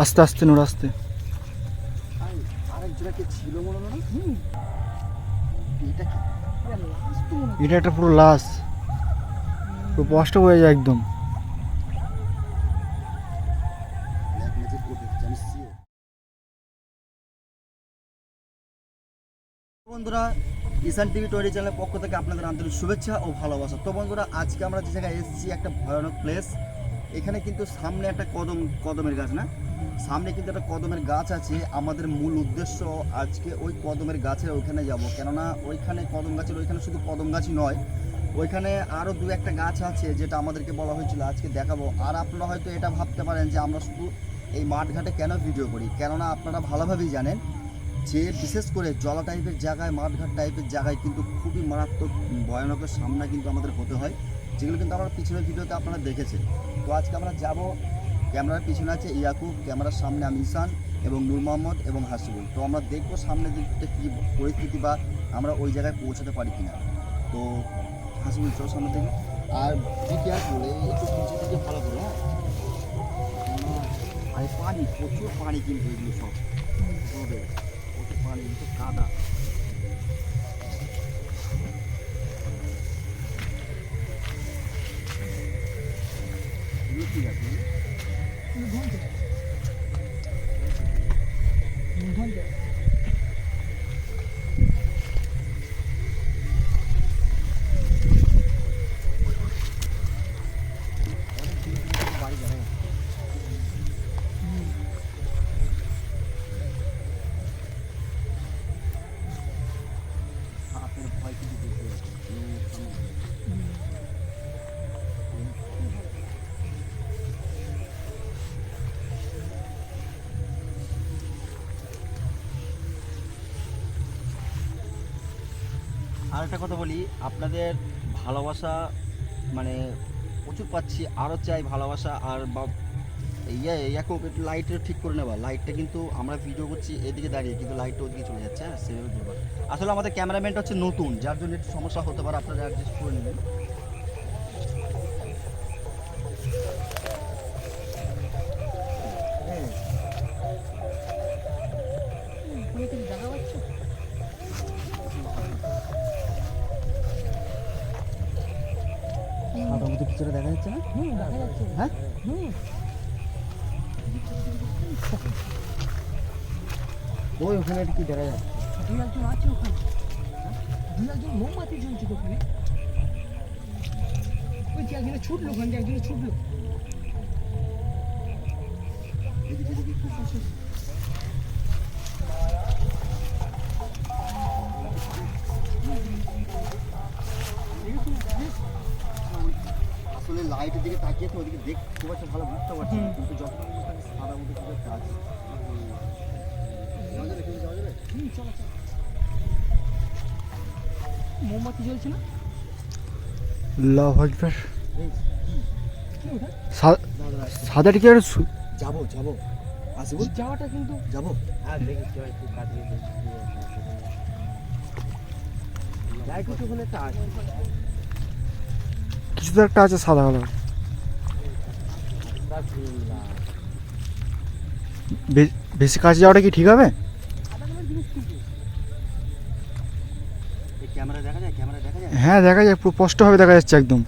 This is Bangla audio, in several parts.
আস্তে আস্তে নোড় আস্তে। আরেক জায়গায় ছিল মনে হয় না? এটা কি? এটা একটা পুরো লাশ, পুরো স্পষ্ট হয়ে যায় একদম। বন্ধুরা, ঈশান টিভি 20 চ্যানেলের পক্ষ থেকে আপনাদের আন্তরিক শুভেচ্ছা ও ভালোবাসা। তো বন্ধুরা, আজকে আমরা যে জায়গায় এসেছি একটা ভয়ানক প্লেস। এখানে কিন্তু সামনে একটা কদমের গাছ, না সামনে কিন্তু একটা কদমের গাছ আছে। আমাদের মূল উদ্দেশ্য আজকে ওই কদমের গাছের ওইখানে যাব, কেননা ওইখানে কদম গাছের ওইখানে শুধু কদম গাছই নয়, ওইখানে আরও দু একটা গাছ আছে যেটা আমাদেরকে বলা হয়েছিল আজকে দেখাবো। আর আপনারা হয়তো এটা ভাবতে পারেন যে আমরা শুধু এই মাঠঘাটে কেন ভিডিও করি, কেননা আপনারা ভালোভাবেই জানেন যে বিশেষ করে জলা টাইপের জায়গায়, মাঠঘাট টাইপের জায়গায় কিন্তু খুবই মারাত্মক ভয়ানকের সামনা কিন্তু আমাদের হতে হয়, যেগুলো কিন্তু আমরা পিছনের ভিডিওতে আপনারা দেখেছেন। তো আজকে আমরা যাব, ক্যামেরার পিছনে আছে ইয়াকুব, ক্যামেরার সামনে আমি ঈশান এবং নূর মোহাম্মদ এবং হাসিবুল। তো আমরা দেখবো সামনে দিকটা কী পরিস্থিতি বা আমরা ওই জায়গায় পৌঁছাতে পারি কিনা। তো হাসিবুল চল সামনে থেকে, আর কেয়ারফুল, একটু পিছিয়ে থেকে ভালো করো। হ্যাঁ, আর পানি, প্রচুর পানি কিন্তু এগুলো সব রোদে, প্রচুর পানি কিন্তু কাদা। ঠিক আছে, বাড়ি যাবে সাপের ভয় কিন্তু বেশি আছে। আর একটা কথা বলি, আপনাদের ভালোবাসা মানে প্রচুর পাচ্ছি, আরও চাই ভালোবাসা। আর একটু লাইটটা ঠিক করে নেবা, লাইটটা কিন্তু আমরা ভিডিও করছি এদিকে দাঁড়িয়ে, কিন্তু লাইটটা ওদিকে চলে যাচ্ছে। হ্যাঁ, সেভাবে দেবা। আসলে আমাদের ক্যামেরাম্যানটা হচ্ছে নতুন, যার জন্য একটু সমস্যা হতে পারে, আপনারা অ্যাডজাস্ট করে নেবেন। সাদার মধ্যে কিছুটা দেখা যাচ্ছে না? দেখা যাচ্ছে। হ্যাঁ, ওই ওখানে কি দেখা যাচ্ছে? দুই একজন আছে ওখানে, দুই একজন মোমবাতি জ্বলছে তো ওখানে। ওই যে একজনে ছুটলো, ওখান থেকে একজনে ছুটলো। আসলে লাইটের দিকে তাকিয়ে তো ওদিকে দেখ খুব একটা ভালো বুঝতে পারছি না, কিন্তু যখন সাদা মধ্যে কিছু একটা আছে। যাওয়া যাবে? চলো চলো। মোমবাতি জ্বলছে না? আল্লাহু আকবার। এই, কি ওটা? সাদাটি কি আর যাবো যাবো, আসবো যাওয়াটা কিন্তু যাবো। আর দেখি কেউ একটু কাটিয়ে দেখি যাই কিছু ওখানে একটা আছে। কিছু তো একটা আছে সাদা কালার। বেশি কাছে যাওয়াটা কি ঠিক হবে? এই ক্যামেরা দেখা যায়, ক্যামেরা দেখা যায়। হ্যাঁ দেখা যায়, পুরো স্পষ্টভাবে দেখা যাচ্ছে একদম।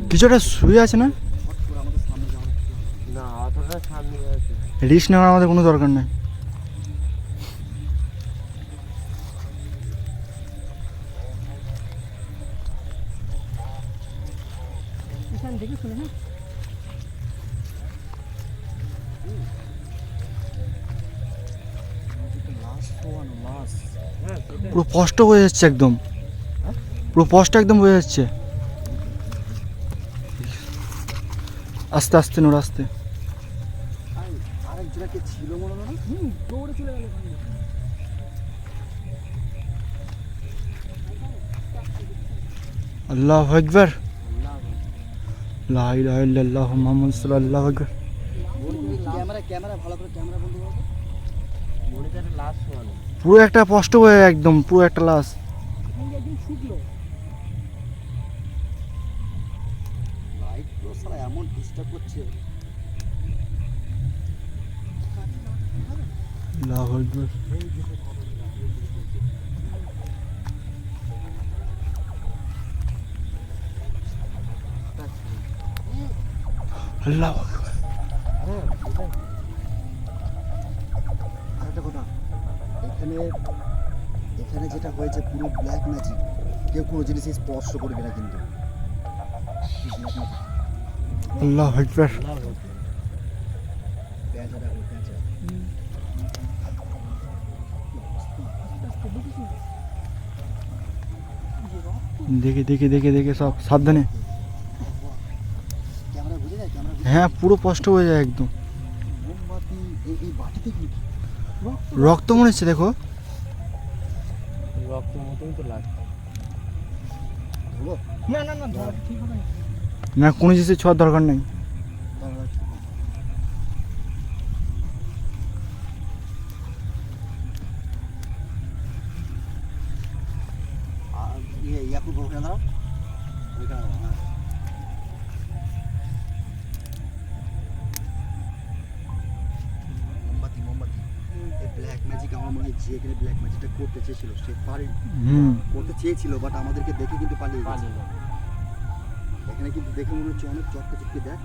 কিছু একটা শুয়ে আছে না? হট করে আমাদের সামনে যাওয়া না অতটা সামনে আছে। রিস্ক নেওয়ার আমাদের কোনো দরকার নেই। এখানে দেখে শুনে না। পুরো স্পষ্ট হয়ে যাচ্ছে একদম, পুরো স্পষ্ট একদম হয়ে যাচ্ছে। আস্তে আস্তে নোড় আস্তে। আরেক জায়গায় ছিল মনে হয় না? দৌড়ে চলে গেল। আল্লাহু আকবার। লা ইলাহা ইল্লাল্লাহ মুহাম্মাদুর রাসূলুল্লাহ আকবার। ক্যামেরা ক্যামেরা ভালো করে ক্যামেরা বন্ধ করো। মনিটরে লাস্ট ওয়ান। পুরো একটা স্পষ্ট হয়ে একদম, পুরো একটা লাশ। একদিন ছুটলো। লাইট তো সারা এমন ডিস্টার্ব করছে। আল্লাহু আকবার। আল্লাহু আকবার। আরেকটা কথা, এখানে এখানে যেটা হয়েছে পুরো ব্ল্যাক ম্যাজিক, কেউ কোনো জিনিস স্পর্শ করবে না কিন্তু। আল্লাহু আকবার। পেঁচা দেখো, পেঁচা। দেখে সব সাবধানে। ক্যামেরা বুঝে যায়, ক্যামেরা হ্যাঁ পুরো স্পষ্ট হয়ে যায় একদম। মোমবাতি এই বাটিতে কি রক্ত মনে হচ্ছে দেখো। রক্তের মতোই তো লাগছে। ধরবো? না না না ধর ঠিক হবে না। না কোনো জিনিসের ছোঁয়ার দরকার নেই। আর ইয়াকুব ওখানে দাঁড়াও, ওইখানে দাঁড়াও, হ্যাঁ। মোমবাতি মোমবাতি এই ব্ল্যাক ম্যাজিক আমার মনে হয় যে এখানে ব্ল্যাক ম্যাজিকটা করতে চেয়েছিল সে পারেনি, করতে চেয়েছিল বাট আমাদেরকে দেখে কিন্তু পালিয়ে গেছে। এখানে কিন্তু দেখে মনে হচ্ছে অনেক চটকে চটকে দেখ।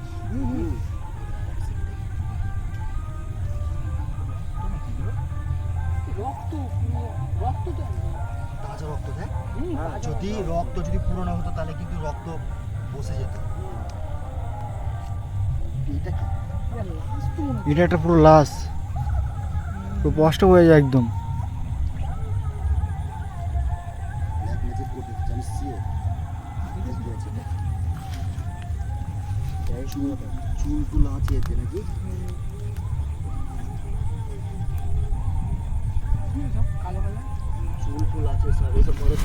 রক্ত পুরো রক্ত তো তাজা রক্ত দেখ। তাজা যদি রক্ত যদি পুরনো হতো তাহলে কিন্তু রক্ত বসে যেত। এটা কি? লাস্ট তো মনে এটা একটা পুরো লাশ, পুরো স্পষ্ট হয়ে যায় একদম। ব্ল্যাক ম্যাজিক করতে জানিস সিয়ে দিয়েছে এটা। এই চুল টুল আছে এতে নাকি? সব কালো কালো। চুল টুল আছে সব, এইসব করে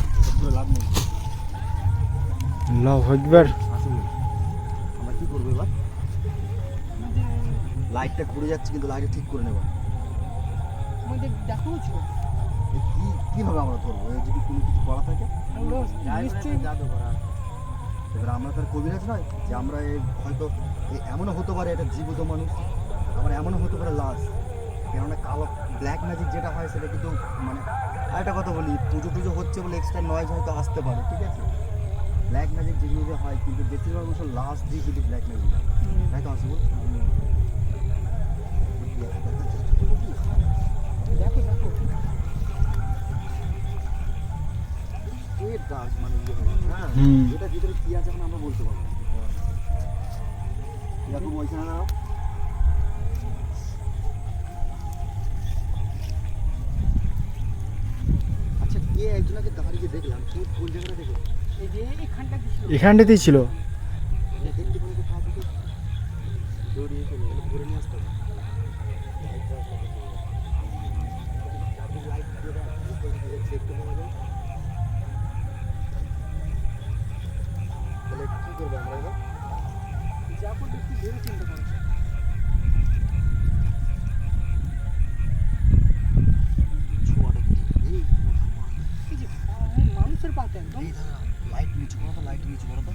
লাভ নেই। আল্লাহু আকবার। আসলে আমরা কি করবো এবার? লাইটটা ঘুরে যাচ্ছে কিন্তু লাইটটা ঠিক করে নেব। আমাদের দেখাচ্ছো কি কিভাবে আমরা করবো? এই যদি কোনো কিছু করা থাকে নিশ্চয়ই জাদু করা। এবার আমরা তার কবিরাজ নয় যে আমরা হয়তো এমনও হতে পারে এটা জীবিত মানুষ, আবার এমনও হতে পারে লাশ। কেননা কালো ব্ল্যাক ম্যাজিক যেটা হয় সেটা কিন্তু মানে আরেকটা কথা বলি, পুজো টুজো হচ্ছে বলে এক্সট্রা নয়েজ হয়তো আসতে পারে, ঠিক আছে? ব্ল্যাক ম্যাজিক যেগুলো যে হয় কিন্তু বেশিরভাগ মানুষ লাশ দিয়ে কিন্তু ব্ল্যাক ম্যাজিক হয়, তাই তো আসবো। দেখো দেখো এর গাছ মানে ইয়ে হবে, হ্যাঁ এটা ভিতরে কি আছে এখন আমরা বলতে পারবো না। এরকম ওইখানে দাঁড়াও। আচ্ছা কে একজনকে দাঁড়িয়ে দেখলাম, কোন জায়গাটা দেখো? এই যে এখানটা কি ছিল? এখানটাতেই ছিল। দেখতে পাবো তো খাওয়া দিকে দৌড়িয়ে চলে গেলে ঘুরে নিয়ে আসতে হবে। লাইট দিয়ে দেখতে পাওয়া যায়। তাহলে কি করবো আমরা এবার? যা করতে একটু ভেবে চিন্তা করো। ছোঁয়াটা কি? এই যে মানুষের পাতে একদম এই দাদা লাইট নিচু করো তো, লাইট নিচু করো তো।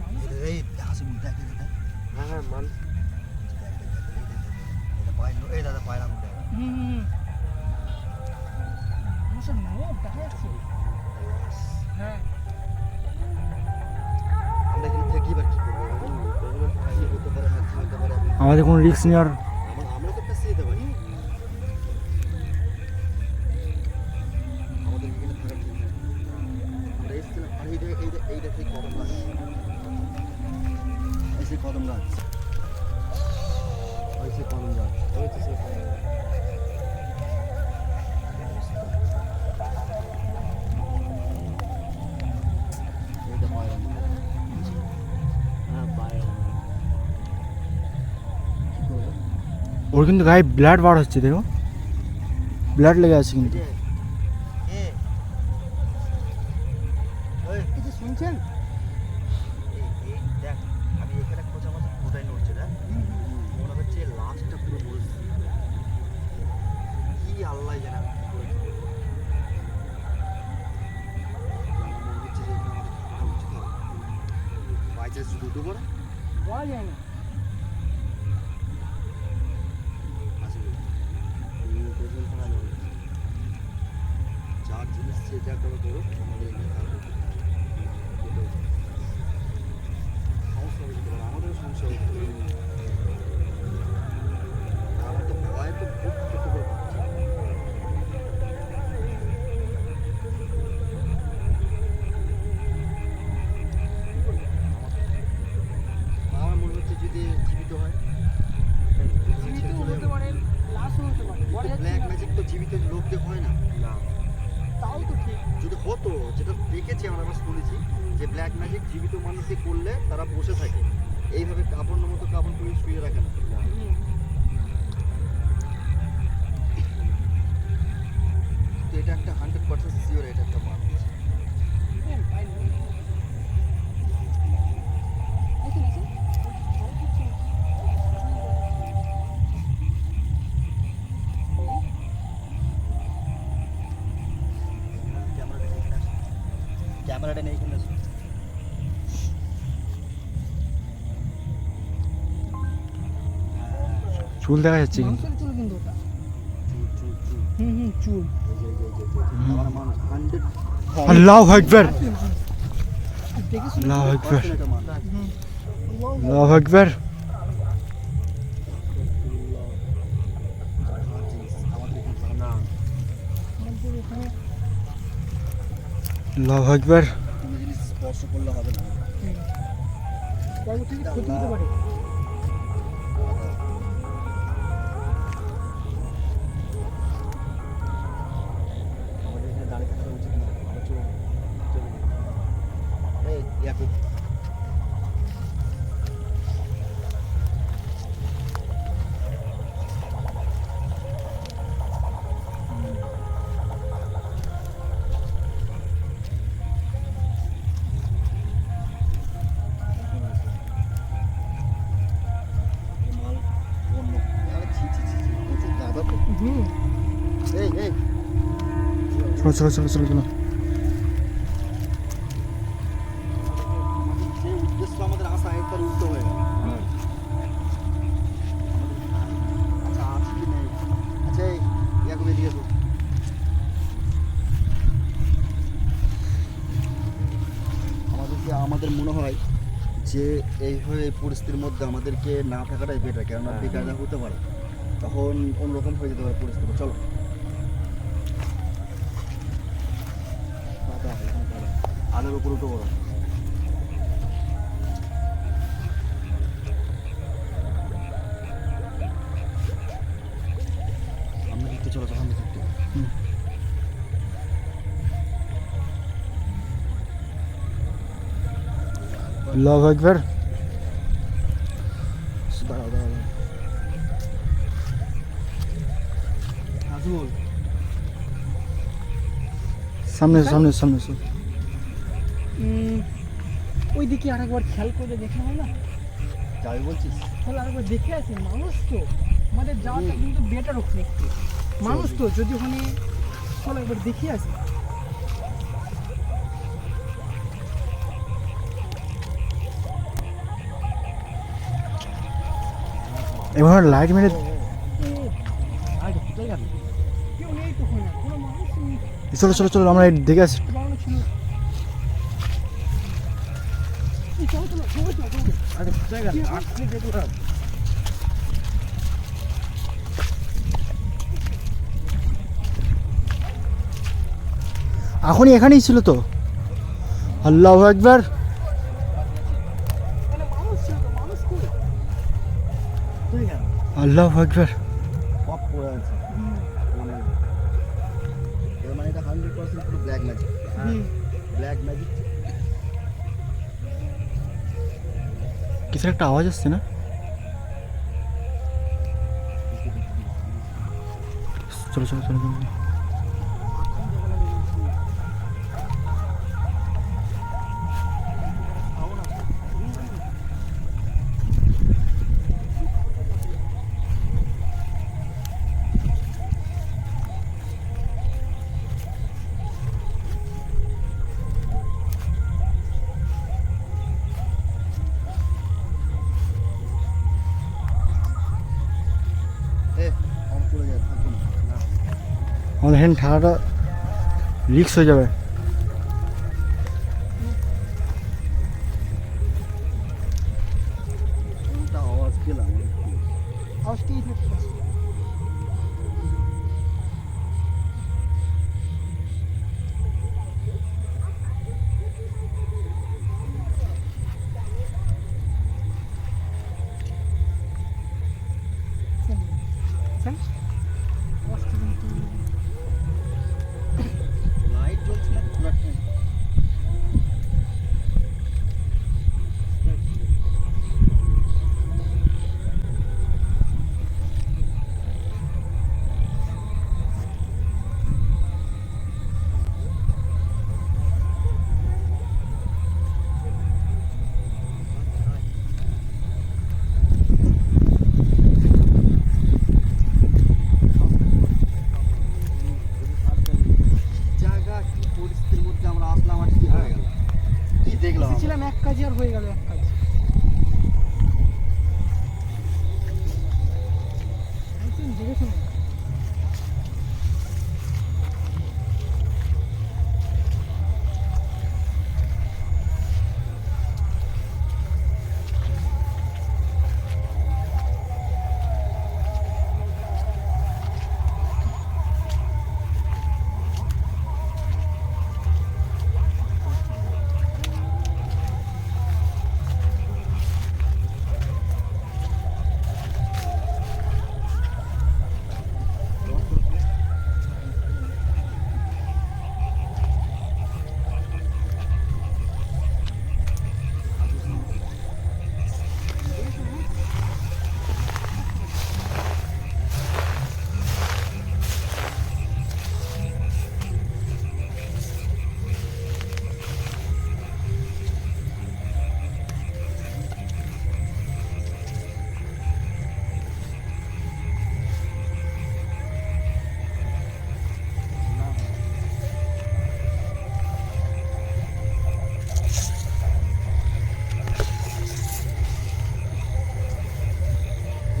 মানুষের এই হাসি মুখ দেখ, দেখ, হ্যাঁ হ্যাঁ মান এই দাদা পায়রা মুখ দেখ। মানুষের মুখ দেখা যাচ্ছে। হ্যাঁ আমরা এখানে থেকে এবার কি করবো? কি হতে পারে না কি হতে পারে আমাদের কোনো রিস্ক নেওয়ার। আমরা তো একটা যেতে পারি। আমাদের এখানে থাকা ঠিক না। আমরা এসেছিলাম আর এইটা সেই কদম গাছ, এই সেই কদম গাছ, ওই সেই কদম গাছ, ওই তো সেই কদম গাছ। এইটা পায়রা মুখ। হ্যাঁ পায়রা মুখ। কি করবো? ওর কিন্তু গায়ে ব্লাড বার হচ্ছে, দেখো ব্লাড লেগে আছে কিন্তু। এই যে শুনছেন দেখ আমি এখানে খোঁজা মাত্র পুরোটাই নড়ছে না, মনে হচ্ছে লাস্টটা পুরো মরেছে। কি আল্লাহ জানে আমি কি করে কি করবো। আমার মনে হচ্ছে যে এখানে আমাদের থাকা উচিত হবে। বাই চান্স দুটো করে বলা যায় না। আসবে যার জিনিস সে যা করে করুক, আমাদের এখানে থাকবে। সমস্যা হয়ে যেতে পারে, আমাদেরও সমস্যা হয়ে যেতে পারে। আমার তো ভয় তো খুব ছোট করে পাচ্ছে। আমার মনে হচ্ছে যদি জীবিত হয়, জীবিত হতে পারে, লাশও হতে পারে। বলা যাচ্ছে ব্ল্যাক না। ম্যাজিক তো জীবিত লোকদের হয় না। তাও তো ঠিক। যদি হতো, যেটা দেখেছি আমরা আবার শুনেছি যে ব্ল্যাক ম্যাজিক জীবিত মানুষকে করলে তারা বসে থাকে, এইভাবে কাপড়ের মতো কাপড় করে শুয়ে রাখে না। তো এটা একটা 100% শিওর, এটা একটা মানুষ। ক্যামেরাটা নেই এখানে আসো। চুল দেখা যাচ্ছে কিন্তু। মানুষের চুল কিন্তু ওটা। চুল চুল চুল। আমার মানুষ 100 আল্লাহু আকবার, দেখে শুনে আল্লাহু আকবার, এটা মানুষ। আল্লাহু আকবার। আমাদের এখানে না, আমাদের এখানে আল্লাহু আকবার। কোনো জিনিস স্পর্শ করলে হবে না। পরবর্তীতে ক্ষতি হতে পারে। আমাদের এখানে দাঁড়িয়ে থাকা উচিত না। আমরা চলুন, এই ইয়াকুব, মাল অন্য, আরে ছি ছি ছি ছি, প্রচুর গাদা তো। এই এই চলো চলো চলো চলো চলো। যে উদ্দেশ্য আমাদের আসা একবার উল্টো হয়ে গেল। আচ্ছা আছে কি নেই? আচ্ছা এই ইয়াকুব এদিকে এসো। আমাদের মনে হয় যে এই পরিস্থিতির মধ্যে আমাদেরকে না থাকাটাই বেটার, কেননা বেকায়দা হতে পারে, তখন অন্যরকম হয়ে যেতে পারে পরিস্থিতি। চলো দাদা, এখানে দাদা, আলোর উপর উঠো বড়। সামনে দিকতে চলো, সামনে দিকতে। আল্লাহু আকবার। দাঁড়াও দাঁড়াও দাঁড়াও। নাজমুল, সামনে সামনে সামনে এসো। ওই দিকে আরেকবার খেয়াল করে দেখে হয় না? যাবি বলছিস? তাহলে আরেকবার দেখে আসি। মানুষ তো আমাদের যাওয়াটা কিন্তু বেটার ওখানে একটু। মানুষ তো যদি ওখানে, চলো একবার দেখে আসি। এবার লাইট মেরে আরে কোথায় গেল? কেউ নেই তো ওখানে, কোনো মানুষ নেই। চলো চলো চলো, আমরা দেখে আসি। বানানো ছিল। এই চলো চলো, চলো চলো চলো। আরে কোথায় গেল? আসলে দেখলাম। এখনই এখানেই ছিল তো। আল্লাহু আকবার। মানে মানুষ ছিল তো, মানুষ কই? কোথায় গেল? আল্লাহু আকবার। পপ পড়ে আছে। এর মানে এটা 100% পুরো ব্ল্যাক ম্যাজিক। Black magic. কিসের একটা আওয়াজ আসছে না? চলো চলো চলো চলো। এ অন করে যায়, থাকুন না। নাহলে হেন ঠাড়াটা রিক্স হয়ে যাবে। কোনটা আওয়াজ পেলাম? আওয়াজ কি থাকছে? লাইট জ্বলছে না পুরো টাইম। জায়গা কি পরিস্থিতির মধ্যে আমরা আসলাম আর কি হয়ে গেল, কি দেখলাম আমরা? এসেছিলাম এক কাজে আর হয়ে গেল এক কাজ। একদম জেগে শুনে।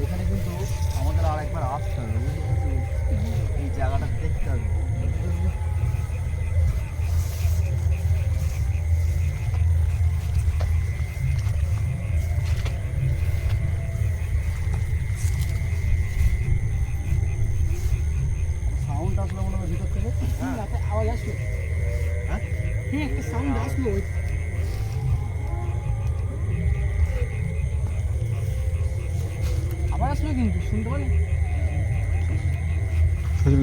এখানে কিন্তু আমাদের আর একবার আসতে হবে, এই জায়গাটা দেখতে হবে। সাউন্ড আসলো মনে হয় ভিতর থেকে। রাতে আওয়াজ আসলো। হ্যাঁ? হ্যাঁ একটা সাউন্ড আসলো। আবার আসলো কিন্তু শুনতে পারি। সরে